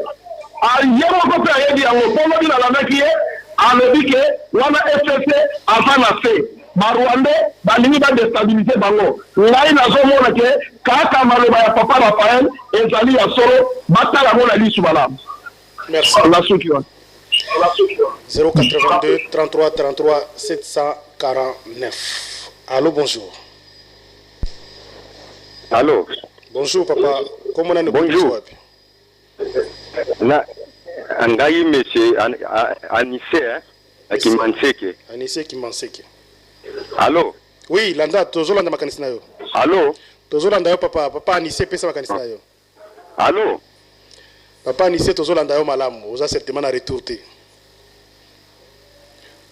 ye moko mpe ayebi yango mpongo bino alandaki ye alobi ke wana FCC aza na se barwande balingi badestabilize bango ngai nazomona ke kaka maloba ya papa Raphaël ezali ya solo batala ngo na lisu malamu. Merci. 082 33 33 749. Allô, bonjour. Allô. Bonjour, papa. Comment on a bonjour. Na Angaï, monsieur Anissé, Kimanseke. Anissé Kimanseke. Allô. Oui, Landa, Tozolanda Makanisna yo. Allô. Tozolanda yo, papa. Papa Anissé, pesa Makanisna yo. Allô. Papa Anissé, Tozolanda yo malamu. Oza certainement na retourté.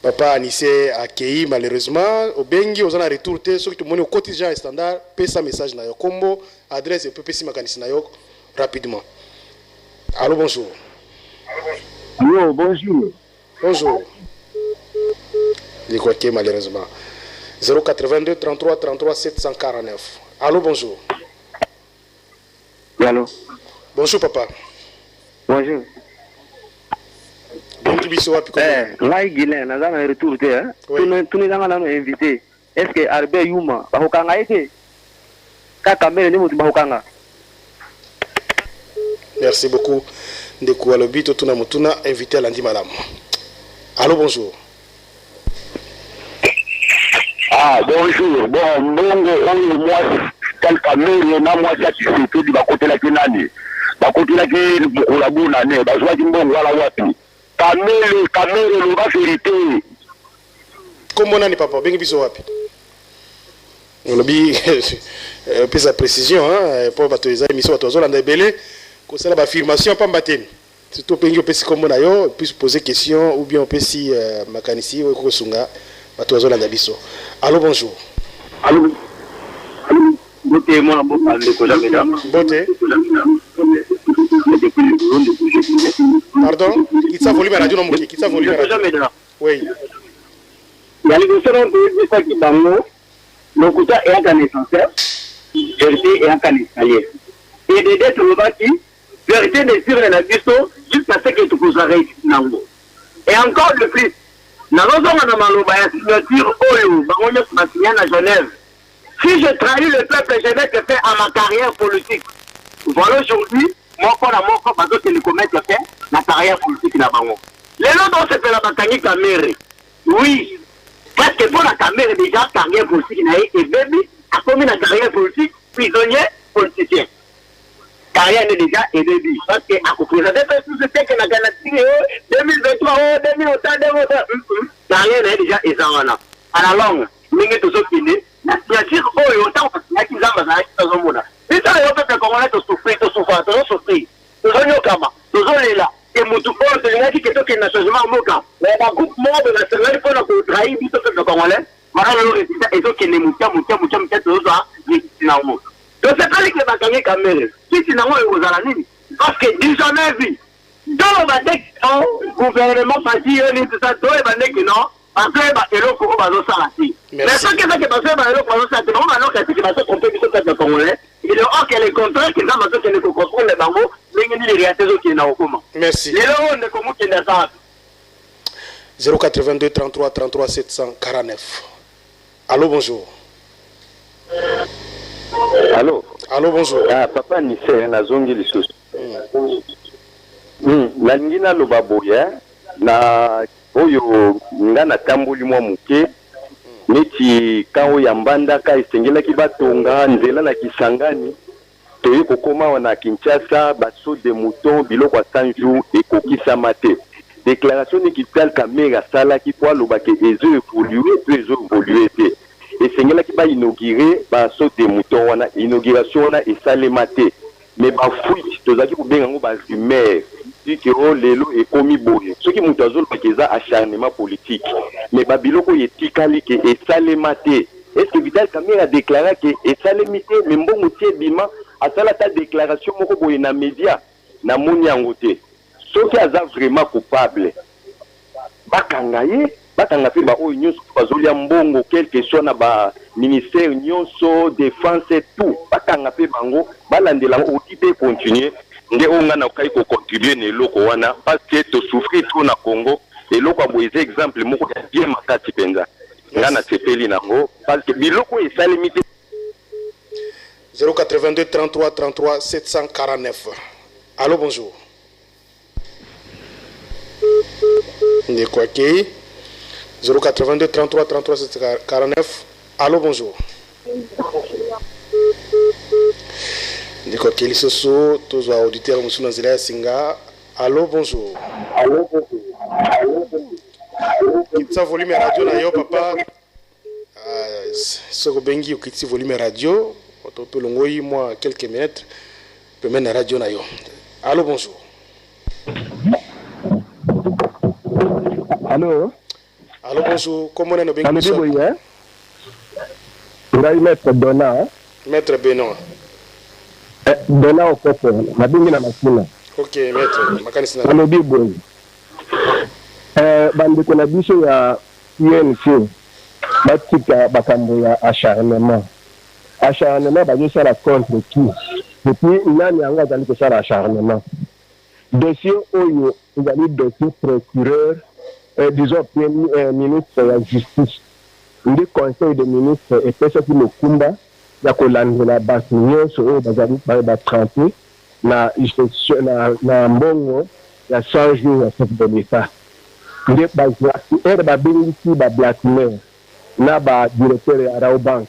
Papa Anissé a accueilli malheureusement. Au Bengi, oza na retourté. Ceux qui te monnaient au quotidien standard, pesa message na yo. Combo, adresse et pesa Makanisna yo rapidement. Allô, bonjour. Allô, bonjour. Bonjour. Il est quoi malheureusement. 082 33 33 749. Allô, bonjour. Allô. Bonjour, papa. Bonjour. Lai Guilain, nous avons un retour. Tous nous avons invité. Est-ce que Albert Yuma, Bahokanga était Kakamé, nous Bahokanga. Merci beaucoup. Ndekou Alobi, Totuna Motuna, invité à Lundi Malam. Allô, bonjour. Ah, bonjour. Bon, moi, quelqu'un moi, c'est du côté la Kinani. Côté la Kinani, pour la bonne année, bah, je vois qu'il voilà, wapi. Kamele, le va vérité. Comment on a papa, bien biso wapi. Alobi, plus sa précision, hein, pour battre les émissions à Tozo, l'an belé, que ça la affirmation, pas battre. Surtout, on peut si comme on a yo, puis poser question, ou bien on peut si Makanisi ou Kosunga. Allô, bonjour. Allô. Beauté, moi, Beauté. Pardon? Qui ça volume à radio, non? Qui ça volume à radio? Oui. Il y a les restaurants de ça qui bango. Le côté est un canessanceur. Vérité est un canessancier. Et des dettes au bâti, vérité des sur la bisto, jusqu'à ce que tu vous arrêtes. Et encore de plus. Nous avons une signature à Genève. Si je trahis le peuple, je vais te faire à ma carrière politique. Voilà aujourd'hui, mon corps, parce que le commettre fait la carrière politique là-bas. Les autres, c'est fait la bataille Caméré. Oui, parce que pour la Caméré, déjà, carrière politique, et baby, a commis la carrière politique, prisonnier, politicien. Carrière est déjà aidée, parce que à représenter tout ce que la Galaxie 2023, 2023, carrière est déjà aidée. À la longue, nous sommes tous occupés. La signature, autant parce qu'il y a qui dans le monde. Si ça, le peuple congolais te souffre, te souffre, te souffre. Nous sommes au Kama, nous sommes là. Et nous sommes là, qui est un changement au Moka. Mais un groupe mort de la Sénat, il faut nous trahir, le peuple congolais. Voilà le résultat, et donc il est moutia, peut-être aux autres, les finalement. Donc c'est pas lui qui va gagner quand même. Si finalement il vous a la ligne, parce que du jamais vu. Dans le gouvernement parti, tout ça, dans le bandec, non, parce que il faut qu'on va s'arrêter. Mais ce qui est passé, c'est non, maintenant qu'il va se tromper du peuple congolais, il est hors que les contrats qui sont dans le contrôle des bambous, mais il y a des réalités qui sont au commun. Merci. Les gens ne comment qu'ils ne savent. 082 33 33 749. Allô, bonjour. Allô. Allô, bonjour. Ah, papa Nissé, na zongi lisusu. Na ngina loba boya na oyo nga na tamboli mwa muke neti kawo ya mbanda ka esengela ki batonga nzela na Kisangani toyi kokoma na Kinshasa baso de mouton biloko 100 jours ekokisama te. Déclaration ni Vital Kamerhe sala ki kwa loba ke ezo évoluer te. Esengela ki ba inaugurer baso de mouton wana inauguration wana esalema te. Mais ba fuite tozaki ko benga ngo ba rumeur politique o lelo ekomi boye soki mutu azolobaka acharnement politique mais babiloko etikali ke esalema te. Est-ce que Vital Kamerhe a déclaré que esalemi te mais mbongo tie bima asala ta déclaration moko boye na média na moni yango te soki aza vraiment coupable bakanga ye bakanga pe ba oyo nyonso bazolia mbongo quelque soit na ba ministère nyonso défense et tout bakanga pe bango balandela oti pe continuer nde onga na kai ko contribuer na eloko wana parce que to souffrir trop na Congo eloko aboyeze exemple moko ya bien makati penza ngana sepeli nango parce que biloko esalemi te. 082 33 33 749. Allô, bonjour. De quoi qui 082 33 33 749. Allô, bonjour. De quoi qui soso tous les auditeurs monsieur Nanzila Singa. Allô, bonjour. Allô, bonjour. Kitsa volume radio na yo papa. Soko bengi ukitsi volume radio. On peut l'envoyer moi quelques minutes. Peut mettre la radio na yo. Allô, bonjour. Allô. Allô, bonjour. Comment on est bien? Allô, bonjour. Ngai maître Dona. Maître Benoît. Dona au copo. Mabingi na makina. Ok, maître. Makanisi na. Allô, bonjour. Bande kona biso ya UNC. Batika bakambo ya acharnement. Acharnement bazosala contre qui? Et puis nani anga zali kosala acharnement. Dossier oyo ezali dossier procureur disons premier ministre ya justice. Ndi conseil de ministre epesaki lokumba ya kolandela bato nyonso oyo bazali batrempe na mbongo ya 100 jours ya chef de l'État. Ndi babengisi bablackmail na badirecteur ya Raobank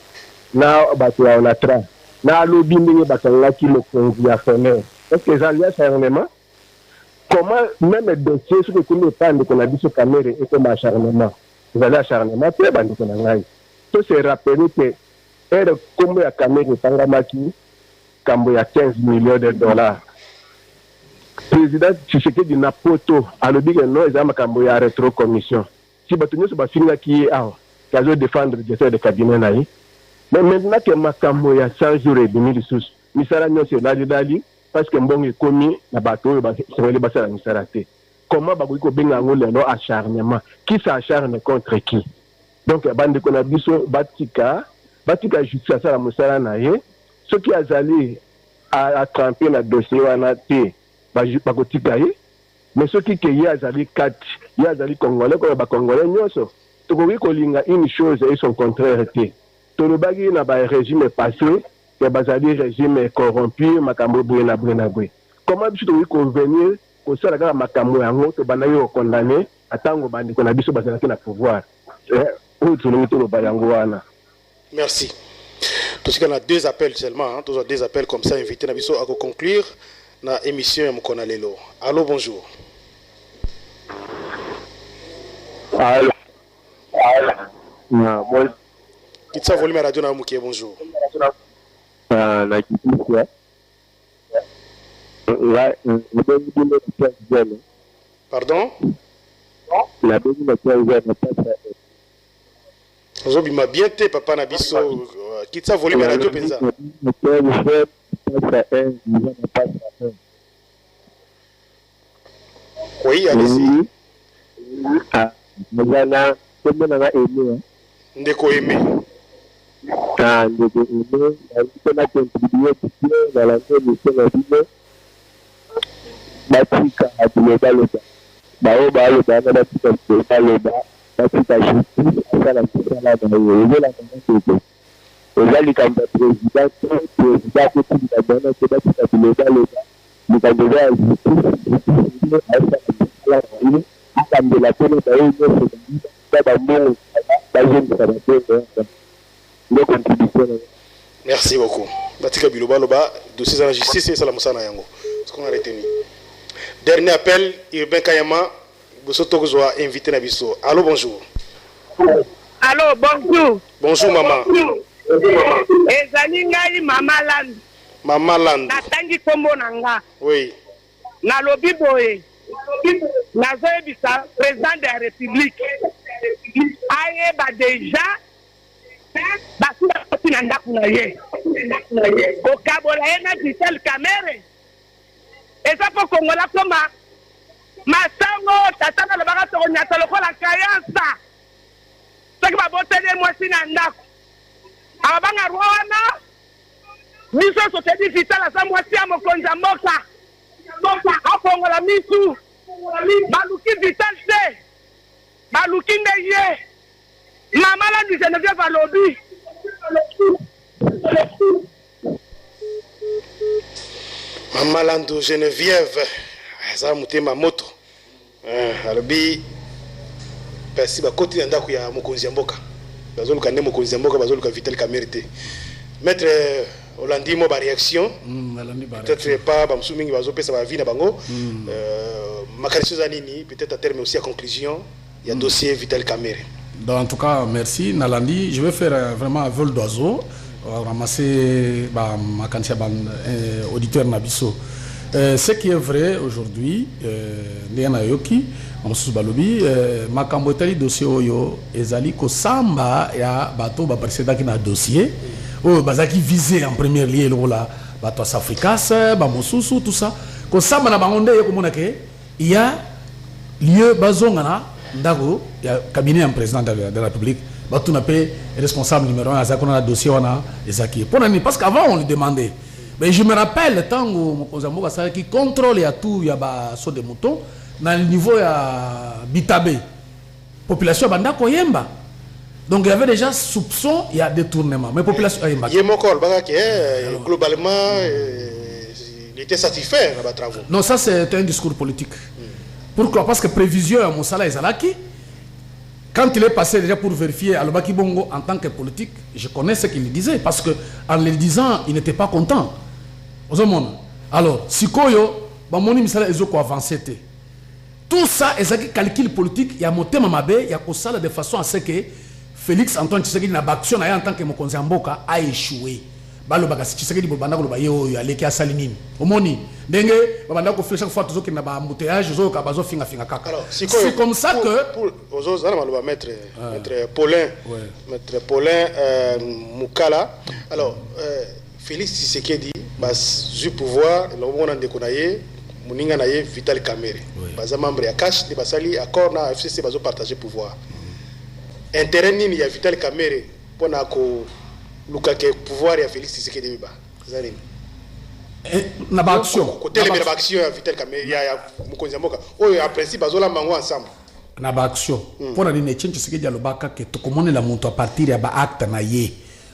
na bato ya Onatra na lobi ndenge bakangaki mokonzi ya FNL. Est-ce que ezali acharnement? Comment même dossier ce que komi epande kona biso Kamerhe ekoma acharnement? Ezali acharnement te bandeko na ngai. To se rappeler que ere kombo ya Kamerhe etangamaki kambo ya 15 millions de dollars. Président Tshisekedi na poto alobi ke no ezali makambo ya retro commission. Si bato nyonso bafingaki ye awa kazo défendre le directeur de cabinet na ye. Mais maintenant que makambo ya 100 jours et demi lisusu misala nyonso elali parce que mbongo ekomi na bato oyo basengeli basala misala te. Comment bakoki kobenga yango lelo acharnement? Qui s'acharne contre qui? Donc bandeko na biso batika justice asala mosala na ye soki azali atrempe na dossier wana te bakotika ye mais soki ke ye azali kati ye azali congolais koyo bacongolais nyonso tokoki kolinga une chose et son contraire te. Tolobaki na ba régime passé que bazali régime corrompu makambo boye na boye. Comment biso tokoki convenir kosala kaka makambo yango to bana yo condamné atango bandeko na biso bazalaki na pouvoir oyo tolongi toloba yango wana. Merci. Parce qu'on a deux appels seulement, hein, toujours deux appels comme ça invités na biso à conclure na émission ya Mokona Lelo. Allô, bonjour. Allô. Na moi Kitsa volume radio na mukie bonjour. Na kitisa. Là, Pardon? La béni na pas. Zobi m'a bien té papa na biso. Kitsa volume radio penza. Oui, allez-y. Ah, voilà, comment on a aimé. Ndeko aimé. Ah, ndeko aimé, on a contribué dans la mission de la vie. Batika atuloba baoba aloba na batika aloba batika justice asala mosala na yo ezolaka ndenge ezali kamba président kotika bana te batika atuloba aloba likambo ya justice asala mosala na yo akambela pene bayo nyonso bambongo bazongisa batongo nde contribution. Merci beaucoup. Batika biloba aloba dossier de la justice esala mosala na yango ce qu'on a retenu. Dernier appel, Urbain Kayama, Bosoto Zoa, invité Nabiso. Allô, bonjour. Allô, bonjour. Bonjour, maman. Ezali ngai Mama Land. Mama Land. Natangi kombo nanga. Oui. Na lobi boye. nazoyebisa président de la république ayeba déjà basila koti na ndako na ye kokabola ye na Vital Kamerhe eza po kongola koma masango tata nalobaka tokonyata lokola kayansa soki baboteli mwasi na ndako ababanga roi wana biso sotedi Vital aza mwasi ya mokonzi ya mboka afongola misu baluki Vital te baluki nde ye mama Landu Geneviève alobi Mama Landu Geneviève aza motema moto alobi pesi bakoti na ndako ya mokonzi ya mboka bazoluka nde mokonzi ya mboka bazoluka Vital Kamerhe te. Maître Olandi mo ba réaction peut-être pas ba musu mingi bazopesa ba vie na bango makanisi za nini peut-être à terme aussi à conclusion il y a dossier Vital Kamerhe. En tout cas, merci Nalandi. Je vais faire vraiment un vol d'oiseau, ramasser ma quantité auditeur Nabiso. Ce qui est vrai aujourd'hui, Ndena Yoki, Moussous Balobi, ma cambotali dossier Oyo, Ezali Kosamba, ya bateau précédent qui n'a dossier, Bazaki visé en premier lieu là, bateau Africas, Moussous, tout ça. Kosamba na bangonde il y a lieu bazongana. Ndago, il y a cabinet en président de la République. Batou n'a pas responsable numéro 1 à un dossier parce qu'avant on lui demandait. Mais je me rappelle le temps où Mokozambo qui contrôle tout, il y a saut de moutons dans le niveau à Bitabe. Population banda koyemba. Donc il y avait déjà soupçon, il y a détournement. Mais population ayemba. Globalement il était satisfait dans les travaux. Non, ça c'est un discours politique. Pourquoi? Parce que prévision à Moussala Ezalaki, quand il est passé déjà pour vérifier Alobaki Bongo en tant que politique, je connais ce qu'il disait, parce qu'en le disant, il n'était pas content. Alors, Sikoyo, Bamoni Moussala Ezoko avancé. Tout ça, Ezaki calcul politique, il y a monté Mamabe, il y a ça de façon à ce que Félix Antoine Tshisekedi n'a pas action en tant que Mokonzi Mboka a échoué. Balo bagasi Tshisekedi bobanda ko bayo aleki asalinini omoni ndenge babanda ko chaque fois toujours qu'il na ba embouteillage zo ka bazo finga kaka. C'est comme ça que pour aux autres on va mettre maître Paulin Mukala. Alors Félix Tshisekedi bas du pouvoir le monde en déconaye muninga naye Vital Kamerhe baza membre ya cash de basali accord na FCC bazo partager pouvoir intérêt nini ya Vital Kamerhe pona ko Lukake pouvoir ya Félix Tshisekedi biba zanini na ba action côté les action ya Vital Kamerhe ya Mokonzi Mboka oyo en principe bazola mango ensemble na ba action pona ni Tshisekedi alobaka ke tokomone la muntu a partir ya ba acte na ye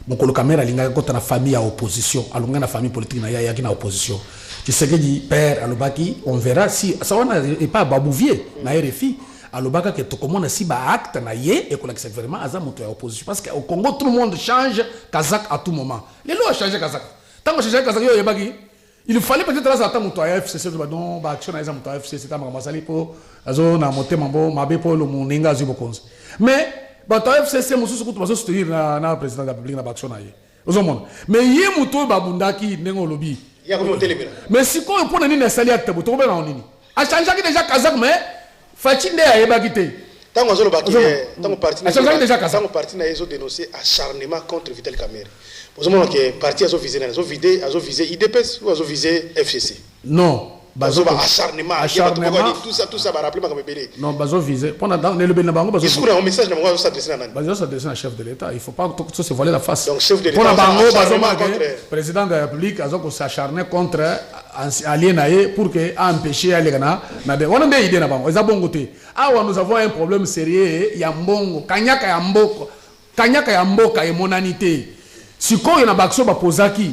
Mokolo Kamerhe alinga kota na famille ya opposition alonga na famille politique na ya na opposition Tshisekedi père alobaki on verra si ça wana et pas Babouvier na RFI alobaka que tout le monde si ba acte na ye et que c'est vraiment aza moto ya opposition parce qu'au Congo tout le monde change Kazakh à tout moment. Les lois changent Kazakh. Tant que change Kazakh yo yebaki il fallait peut-être attendre moto ya FCC donc ba action na eza moto ya FCC ta masali po azo na moté mambo mabe po lo muninga zibokonzi. Mais ba to FCC mususu kutu bazo soutenir na président de la République na ba action na ye. Ozomona. Mais ye moto ba bundaki ndengo lobi. Ya ko motelebela. Mais si ko pona nini sali acte boto ko be na nini. A changer déjà Kazakh mais Fatinde a ébagité. Tant que parti n'a dénoncé acharnement contre Vital Kamerhe. Pour que parti a visé IDPS ou a visé FCC. Non. Acharnement. Tout ça va rappeler ma bébé. Non, bazo visé. Pendant le Benabango, bazo. Discours un message n'a s'adresser à Bazo s'adresser à chef de l'État. Il faut pas tout se voiler la face. Donc chef de l'État. Président de la République a s'acharné contre allié pour que empêcher Allegana. On a des idées là-bas. Ils ont bon côté. Ah, nous avons un problème sérieux. Il y a mbongo. Kanyaka ya mboko. Kanyaka ya mboka et monanité. Si quoi il y a baction bapozaki.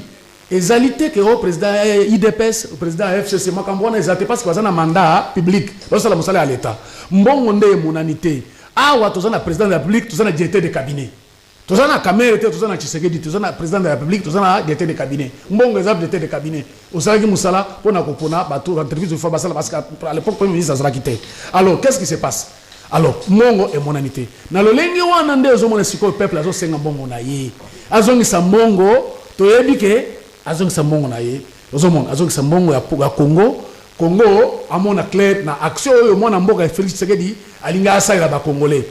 Ezalité que le président IDPS, le président FCC, Makambouana, ezalité parce qu'il y a un mandat public. Lorsque la monsale à l'État. Mbongonde et monanité. Ah, ouais, tu as un président de la République, tu as un directeur de cabinet. Tu as un Kamerhe, tu as un Tshisekedi, tu as un président de la République, tu as un directeur de cabinet. Mbongo est un directeur de cabinet. Au Salagi Moussala, pour la Kopona, bateau, entreprise de Fabasala, parce qu'à l'époque, le Premier ministre a quitté. Alors, qu'est-ce qui se passe? Alors, Mbongo et monanité. Dans le lingue, on a des hommes qui peuple, ils ont 5 Mbongo naïe. Ils ont dit Mbongo, tu as dit que azong sambongo na ye ozomona azong sambongo ya Congo Congo à mon clair na action au mon amboka Félix Tshisekedi alinga asa ila ba congolais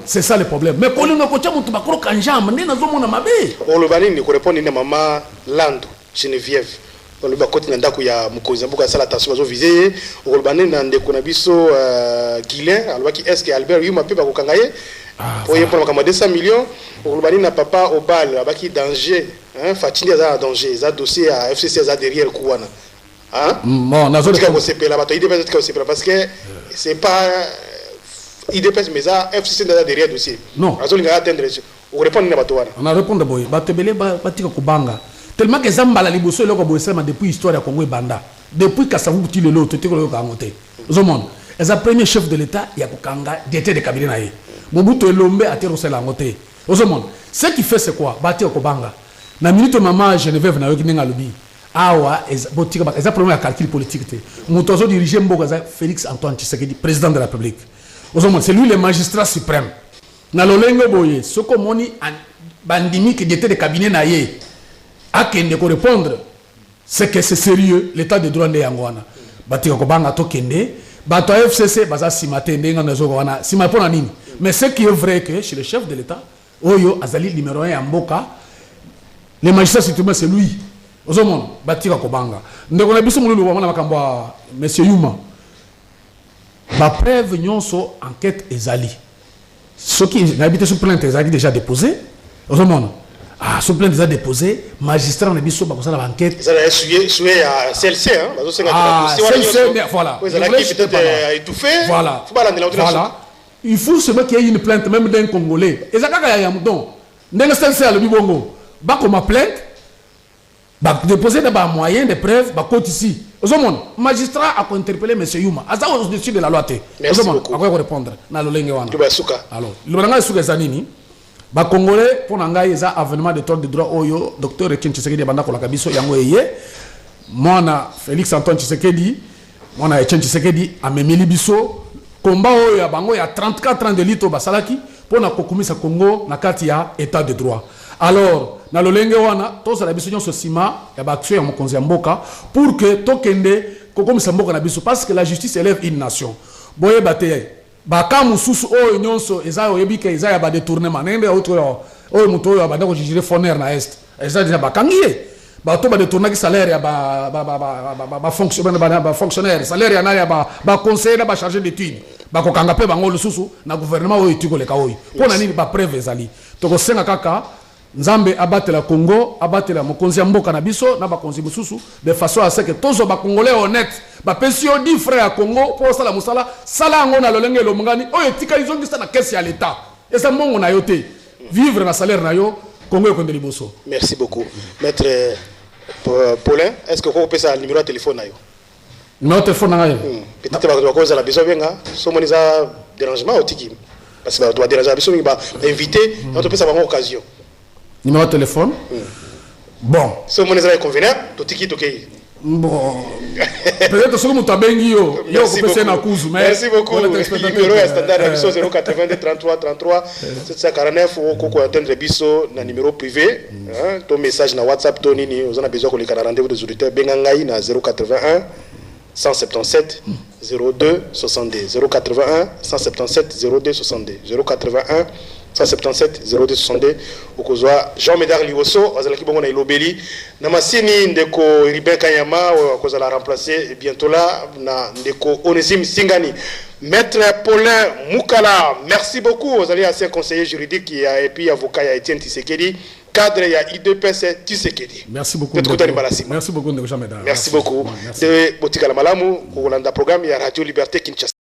c'est ça le problème mais quand on kocha mutu bakoro kanjamba ndena zomona mabe olobani ni ko répondre ni mama Lando Geneviève oloba koti na ndako ya mukonzi mboka sala attention bazo viser olobani na ndeko na biso Guilain alobaki est-ce que Albert Yuma pe ba ko kangaye pour y prendre comme 200 millions olobani na papa Obal abaki danger hein Fatini za danger za dossier à FCC za derrière Kouana. Hein? Bon, parce que c'est pas IDPS mais ça FCC derrière dossier. Non. On répond à Batouana. On a répondu boy. Batebele batika kubanga. Tellement que Zambala liboso eloko boyesema depuis histoire ya Congo et Banda. Depuis Kasavu ti lelo to teko ka ngote. Ozomon. Eza premier chef de l'état ya kokanga d'été de cabinet na ye. Mobutu Elombe atero sela ngote. Ozomon. Ce qui fait c'est quoi? Batika kubanga. Na minute maman Geneviève na yo kinenga lobi. Awa eza problème de calcul politique te mutozo diriger mboka Félix Antoine Tshisekedi président de la République c'est lui le magistrat suprême na lolengo boye soko moni bandimi que était de cabinet na ye akende ko répondre c'est que c'est sérieux l'état de droit de yangwana batika ko banga to kende bato FCC baza simate ndenga nazo wana simapona nini mais ce qui est vrai que chez le chef de l'état oyo azali numéro 1 ya mboka le magistrat suprême c'est lui. Ozomon batika kobanga ndeko na biso mululu bamana makamba monsieur Yuma ba preuve nyonso enquête ezali ce qui n'habite sur plainte ezali déjà déposé Ozomon sur plainte déjà déposé magistrat na biso ba kosala enquête ça a sué à CLC hein bazo senga voilà voilà il faut seulement qu'il y ait une plainte même d'un Congolais ezakaka ya yamdon ndenge CLC a le bibongo ba comme plainte bah déposer des moyens de preuve bah côté ici ozomon magistrat a interpellé monsieur Yuma aza au-dessus de la loi té ozomon a quoi répondre na lolenge wana alors le banga suka zanini ba congolais pour nanga eza avènement de tort de droit oyo docteur Etienne Tshisekedi banda ko la kabiso yango eye mona Félix Antoine Tshisekedi mona Etienne Tshisekedi amemeli biso combat oyo ya bango ya 34 ans de lito basalaki pour na kokumisa Congo na kati ya état de droit. Alors na lolenge wana toza la biso nyonso sima ya ba action ya mokonzi ya mboka pour que tokende kokomisa mboka na biso parce que la justice élève une nation boye bate ba kamususu oyo nyonso eza oyebika eza ya ba détournement nende autre oyo muto oyo abanda ko jugire foner na est eza déjà ba kangiye ba to ba détourner ki salaire ya ba fonctionnaire salaire ya na ya ba conseiller ba chargé d'études ba ko kanga pe bango lususu na gouvernement oyo tiko le ka oyo pona nini ba preuve ezali to ko senga kaka Nzambe abatela Congo, abatela mokonzi ya mboka na biso na bakonzi mususu de façon à ce que tozo ba congolais honnête ba pension di frère à Congo pour sala musala sala ngo na lolenge lo mongani oyo tika izongisa na caisse ya l'état et ça mongo na yote vivre na salaire na yo Congo ko ndeli boso. Merci beaucoup maître Paulin, est-ce que vous pouvez passer le numéro de téléphone na yo? Numéro de téléphone na yo peut-être ba ko za la biso benga so moniza dérangement otiki parce que ba doit déranger biso ba inviter on peut ça ba occasion. Numéro de téléphone. Bon. Si vous avez convenu, tout est qui bon. Peut-être que vous avez yo. Merci beaucoup. Le numéro est standard 082 33 33 749 ou koko atteindre biso na numéro privé. Ton message na WhatsApp Tony ni vous en avez besoin que les rendez-vous des auditeurs bengangai na 081 177 02 62 081 177 02 62 081 177 02 62 okozwa Jean Médard Liwoso azalaki bongo na Ilobeli na masini ndeko Ribin Kanyama okozala remplacer bientôt là na ndeko Onesime Singani. Maître Paulin Mukala, merci beaucoup. Vous allez ancien conseiller juridique et puis avocat ya Etienne Tshisekedi, cadre ya IDPS Tshisekedi. Merci beaucoup. Merci beaucoup Jean Médard. Merci beaucoup. De Botikala Malamu, Kolanda programme ya Radio Liberté Kinshasa.